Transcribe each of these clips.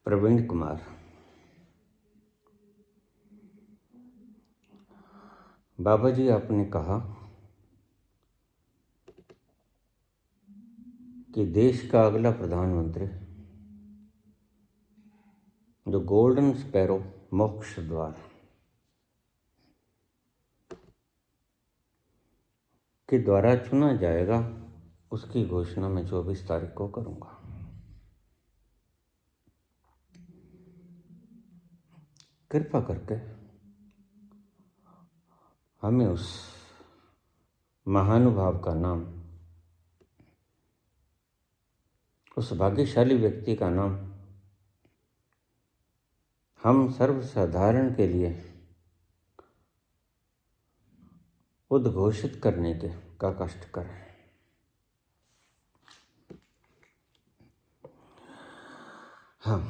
प्रवीण कुमार। बाबा जी, आपने कहा कि देश का अगला प्रधानमंत्री जो गोल्डन स्पैरो मोक्ष द्वार के द्वारा चुना जाएगा, उसकी घोषणा मैं 24 तारीख को करूंगा। कृपा करके हमें उस महानुभाव का नाम, उस भाग्यशाली व्यक्ति का नाम हम सर्वसाधारण के लिए उद्घोषित करने के का कष्ट करें। हाँ,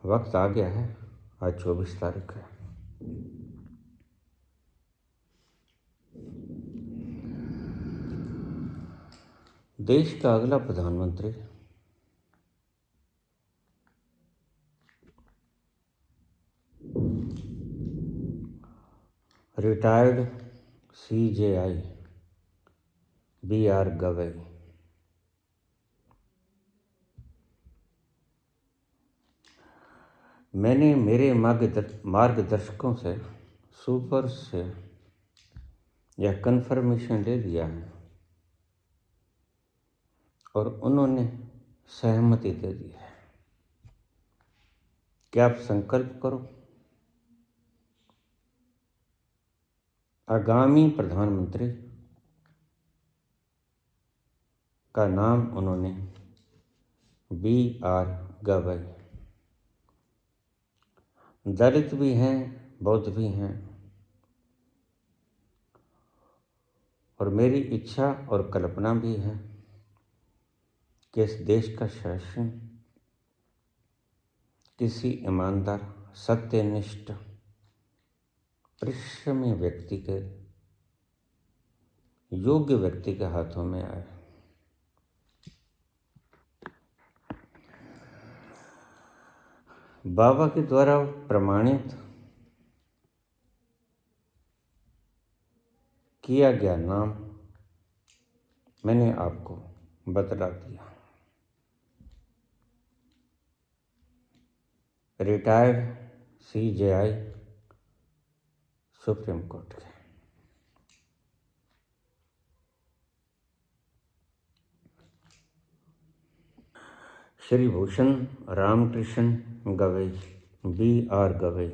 वक्त आ गया है। आज 24 तारीख है। देश का अगला प्रधानमंत्री रिटायर्ड CJI BR गवई मैंने मेरे मार्गदर्शकों से सुपर से यह कन्फर्मेशन ले लिया है और उन्होंने सहमति दे दी है कि आप संकल्प करो। आगामी प्रधानमंत्री का नाम उन्होंने BR गवई, दलित भी हैं, बौद्ध भी हैं, और मेरी इच्छा और कल्पना भी है कि इस देश का शासन किसी ईमानदार, सत्यनिष्ठ, परिश्रमी व्यक्ति के, योग्य व्यक्ति के हाथों में आए। बाबा के द्वारा प्रमाणित किया गया नाम मैंने आपको बतला दिया। रिटायर्ड CJI सुप्रीम कोर्ट के। श्री भूषण रामकृष्ण गवई BR गवई,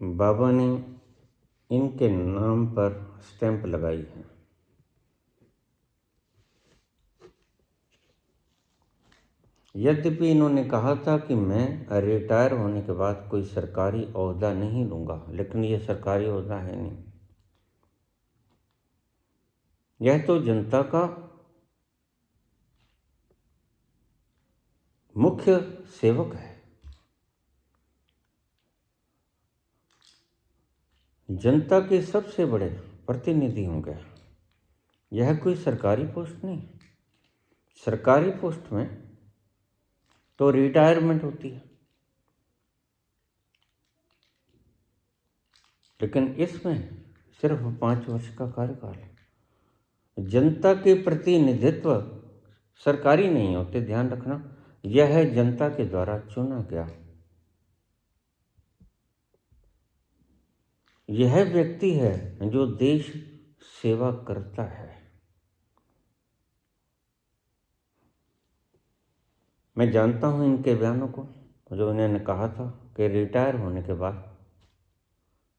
बाबा ने इनके नाम पर स्टैंप लगाई है। यद्यपि इन्होंने कहा था कि मैं रिटायर होने के बाद कोई सरकारी ओहदा नहीं लूँगा, लेकिन ये सरकारी ओहदा है नहीं। यह तो जनता का मुख्य सेवक है, जनता के सबसे बड़े प्रतिनिधि होंगे। यह कोई सरकारी पोस्ट नहीं। सरकारी पोस्ट में तो रिटायरमेंट होती है, लेकिन इसमें सिर्फ 5 वर्ष का कार्यकाल है। जनता के प्रतिनिधित्व सरकारी नहीं होते, ध्यान रखना। यह जनता के द्वारा चुना गया यह व्यक्ति है जो देश सेवा करता है। मैं जानता हूं इनके बयानों को, जो इन्होंने कहा था कि रिटायर होने के बाद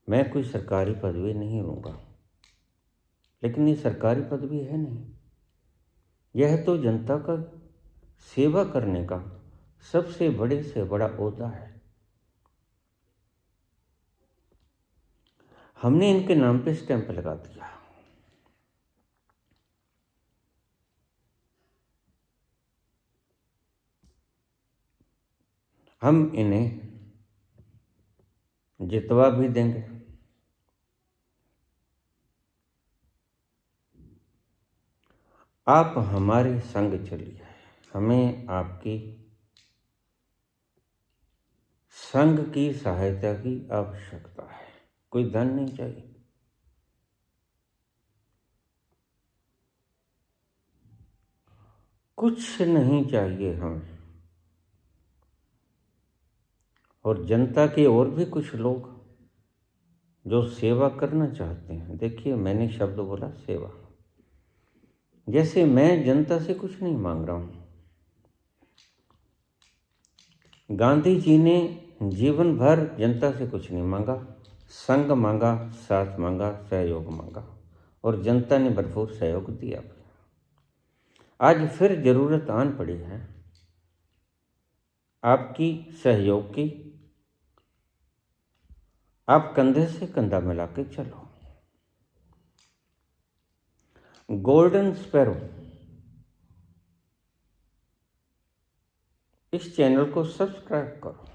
मैं कोई सरकारी पदवी नहीं लूँगा, लेकिन ये सरकारी पदवी है नहीं। यह तो जनता का सेवा करने का सबसे बड़े से बड़ा ओहदा है। हमने इनके नाम पे स्टैंप लगा दिया। हम इन्हें जितवा भी देंगे। आप हमारे संग चलिए, हमें आपकी संघ की सहायता की आवश्यकता है। कोई धन नहीं चाहिए, कुछ नहीं चाहिए हमें। और जनता के और भी कुछ लोग जो सेवा करना चाहते हैं, देखिए मैंने शब्द बोला सेवा, जैसे मैं जनता से कुछ नहीं मांग रहा हूँ। गांधी जी ने जीवन भर जनता से कुछ नहीं मांगा, संग मांगा, साथ मांगा, सहयोग मांगा, और जनता ने भरपूर सहयोग दिया। आज फिर जरूरत आन पड़ी है आपकी सहयोग की। आप कंधे से कंधा मिला के चलो। गोल्डन स्पैरो इस चैनल को सब्सक्राइब करो।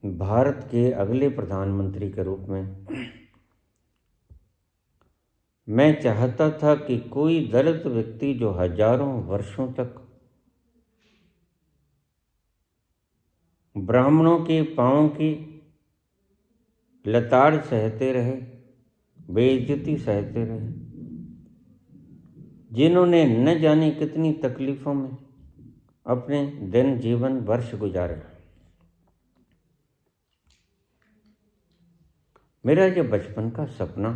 भारत के अगले प्रधानमंत्री के रूप में मैं चाहता था कि कोई दलित व्यक्ति जो हजारों वर्षों तक ब्राह्मणों के पांवों की लताड़ सहते रहे, बेइज्जती सहते रहे, जिन्होंने न जाने कितनी तकलीफों में अपने दिन जीवन वर्ष गुजारे, मेरा ये बचपन का सपना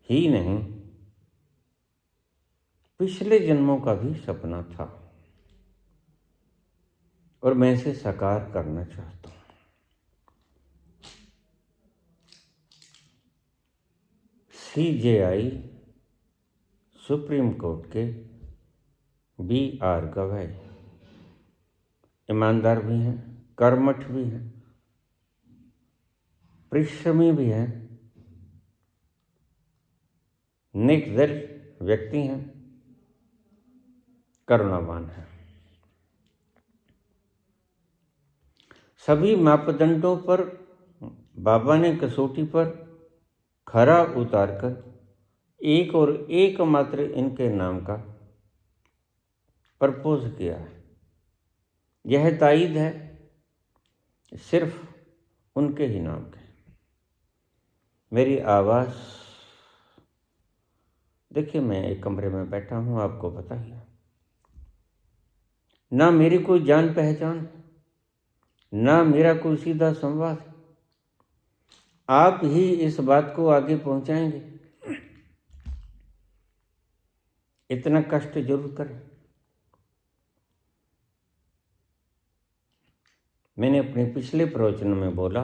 ही नहीं, पिछले जन्मों का भी सपना था, और मैं इसे साकार करना चाहता हूँ। CJI सुप्रीम कोर्ट के BR गवाई ईमानदार भी हैं, कर्मठ भी हैं, परिश्रमी भी हैं, नेकदिल व्यक्ति हैं, करुणावान हैं। सभी मापदंडों पर बाबा ने कसौटी पर खरा उतारकर एक और एक मात्र इनके नाम का प्रपोज किया है। यह तायद है सिर्फ उनके ही नाम के। मेरी आवाज़, देखिए मैं एक कमरे में बैठा हूँ, आपको पता ही है, ना मेरी कोई जान पहचान, ना मेरा कोई सीधा संवाद। आप ही इस बात को आगे पहुंचाएंगे, इतना कष्ट जरूर करें। मैंने अपने पिछले प्रवचन में बोला,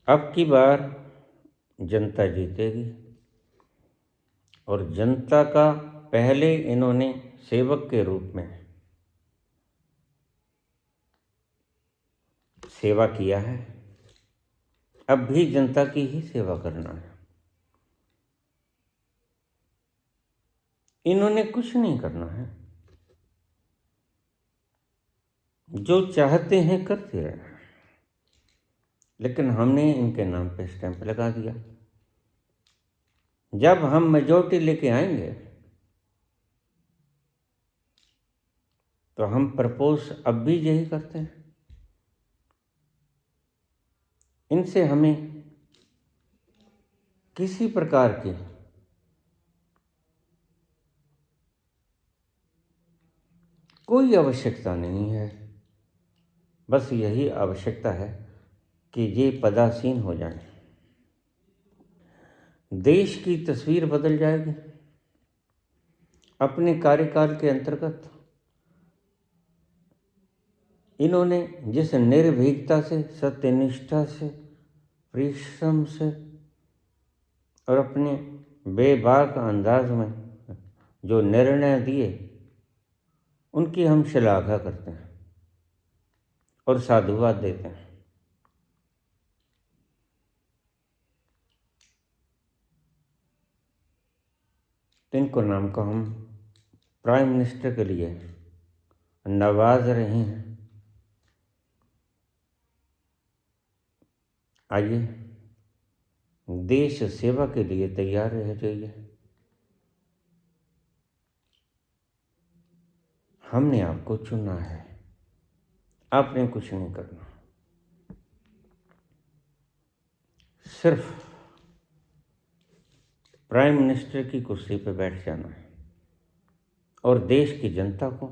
अब की बार जनता जीतेगी, और जनता का पहले इन्होंने सेवक के रूप में सेवा किया है, अब भी जनता की ही सेवा करना है। इन्होंने कुछ नहीं करना है, जो चाहते हैं करते रहे, लेकिन हमने इनके नाम पे स्टैंप लगा दिया। जब हम मेजॉरिटी लेके आएंगे तो हम प्रपोज अब भी यही करते हैं। इनसे हमें किसी प्रकार की कोई आवश्यकता नहीं है, बस यही आवश्यकता है कि ये पदासीन हो जाए। देश की तस्वीर बदल जाएगी। अपने कार्यकाल के अंतर्गत इन्होंने जिस निर्भीकता से, सत्यनिष्ठा से, परिश्रम से और अपने बेबाक अंदाज में जो निर्णय दिए, उनकी हम श्लाघा करते हैं और साधुवाद देते हैं। तो इनको नाम को हम प्राइम मिनिस्टर के लिए नवाज रहे हैं। आइए देश सेवा के लिए तैयार रह जाइए। हमने आपको चुना है, आपने कुछ नहीं करना, सिर्फ प्राइम मिनिस्टर की कुर्सी पर बैठ जाना है और देश की जनता को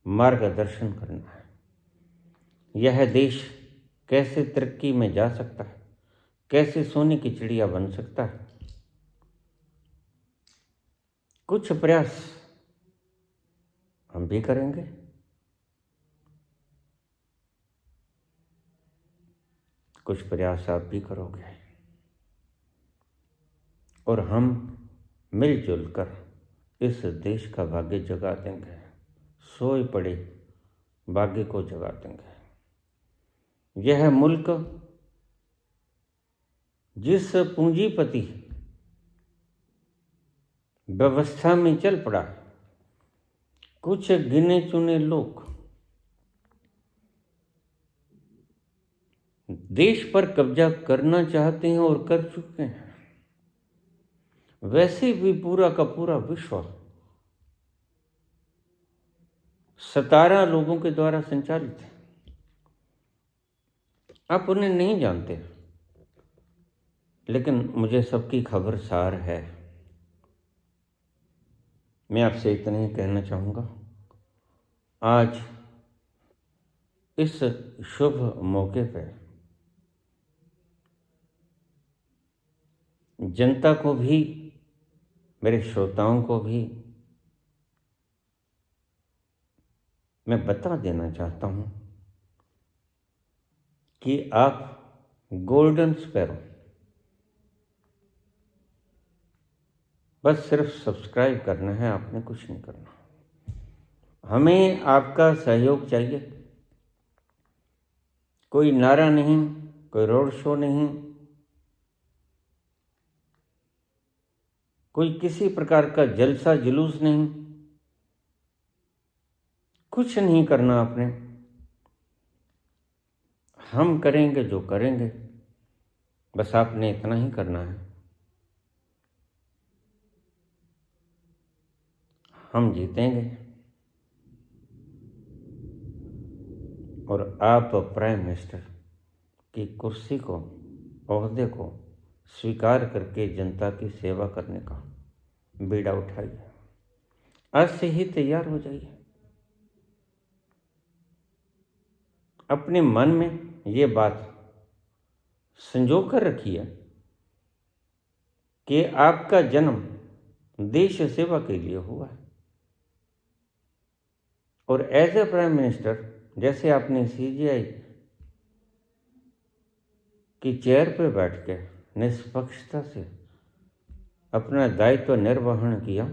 मार्गदर्शन करना है। यह देश कैसे तरक्की में जा सकता है, कैसे सोने की चिड़िया बन सकता है, कुछ प्रयास हम भी करेंगे। कुछ प्रयास आप भी करोगे और हम मिलजुल कर इस देश का भाग्य जगा देंगे। सोए पड़े भाग्य को जगा देंगे। यह मुल्क जिस पूंजीपति व्यवस्था में चल पड़ा, कुछ गिने चुने लोग देश पर कब्जा करना चाहते हैं और कर चुके हैं, वैसे भी पूरा का पूरा विश्व 17 लोगों के द्वारा संचालित है। आप उन्हें नहीं जानते, लेकिन मुझे सबकी खबर सार है। मैं आपसे इतना ही कहना चाहूँगा, आज इस शुभ मौके पर जनता को भी, मेरे श्रोताओं को भी मैं बता देना चाहता हूँ कि आप गोल्डन स्पैरो बस सिर्फ सब्सक्राइब करना है, आपने कुछ नहीं करना। हमें आपका सहयोग चाहिए। कोई नारा नहीं, कोई रोड शो नहीं, कोई किसी प्रकार का जलसा जुलूस नहीं, कुछ नहीं करना आपने। हम करेंगे जो करेंगे, बस आपने इतना ही करना है। हम जीतेंगे और आप प्राइम मिनिस्टर की कुर्सी को, ओहदे को स्वीकार करके जनता की सेवा करने का बीड़ा उठाइए। आज से ही तैयार हो जाइए। अपने मन में ये बात संजो कर रखिए कि आपका जन्म देश सेवा के लिए हुआ है और एज ए प्राइम मिनिस्टर, जैसे आपने सीजीआई की चेयर पर बैठ के निष्पक्षता से अपना दायित्व निर्वहन किया,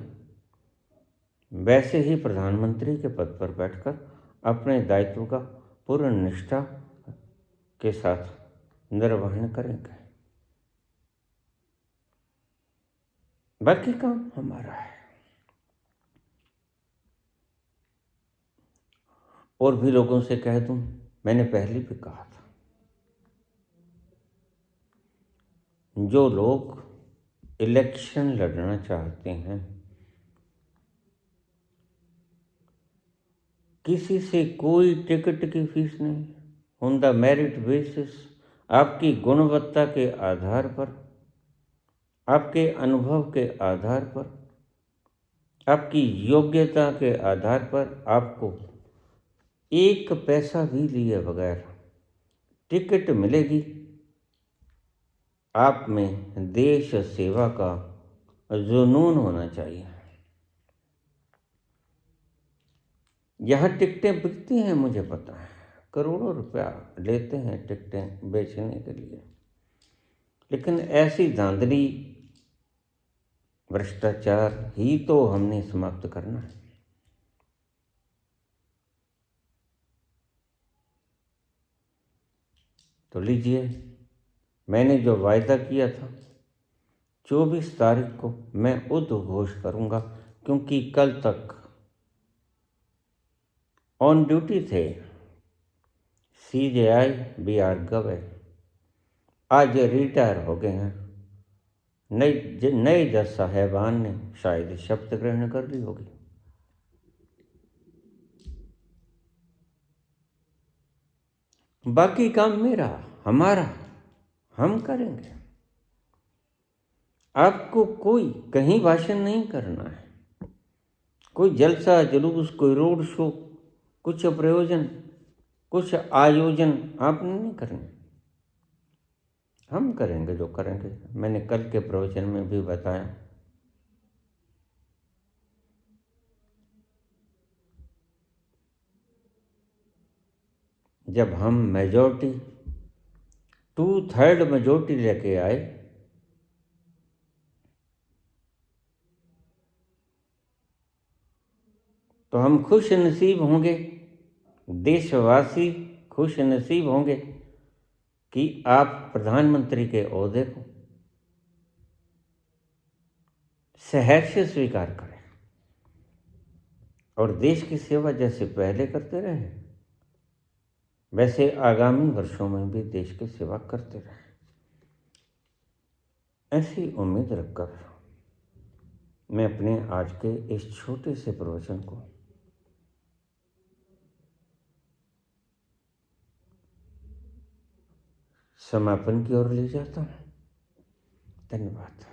वैसे ही प्रधानमंत्री के पद पर बैठकर अपने दायित्व का पूर्ण निष्ठा के साथ निर्वहन करेंगे। बाकी काम हमारा है। और भी लोगों से कह दूं, मैंने पहले भी कहा था, जो लोग इलेक्शन लड़ना चाहते हैं, किसी से कोई टिकट की फीस नहीं, ऑन द मेरिट बेसिस, आपकी गुणवत्ता के आधार पर, आपके अनुभव के आधार पर, आपकी योग्यता के आधार पर आपको एक पैसा भी लिए बगैर टिकट मिलेगी। आप में देश सेवा का जुनून होना चाहिए। यहाँ टिकटें बिकती हैं, मुझे पता है, करोड़ों रुपया लेते हैं टिकटें बेचने के लिए, लेकिन ऐसी धांधली, भ्रष्टाचार ही तो हमने समाप्त करना है। तो लीजिए, मैंने जो वायदा किया था 24 तारीख को मैं उद्घोष करूंगा, क्योंकि कल तक ऑन ड्यूटी थे CJI BR गवई, आज रिटायर हो गए हैं। नए जज साहेबान ने शायद शपथ ग्रहण कर ली होगी। बाकी काम मेरा, हमारा, हम करेंगे। आपको कोई कहीं भाषण नहीं करना है, कोई जलसा जुलूस, कोई रोड शो, कुछ प्रयोजन, कुछ आयोजन आप नहीं करेंगे। हम करेंगे जो करेंगे। मैंने कल के प्रवचन में भी बताया, जब हम मेजॉरिटी 2/3 मेजॉरिटी लेके आए तो हम खुश नसीब होंगे, देशवासी खुश नसीब होंगे कि आप प्रधानमंत्री के ओहदे को सहर्ष से स्वीकार करें और देश की सेवा जैसे पहले करते रहे वैसे आगामी वर्षों में भी देश की सेवा करते रहे। ऐसी उम्मीद रखकर मैं अपने आज के इस छोटे से प्रवचन को समापन की ओर ले जाता हूँ। धन्यवाद।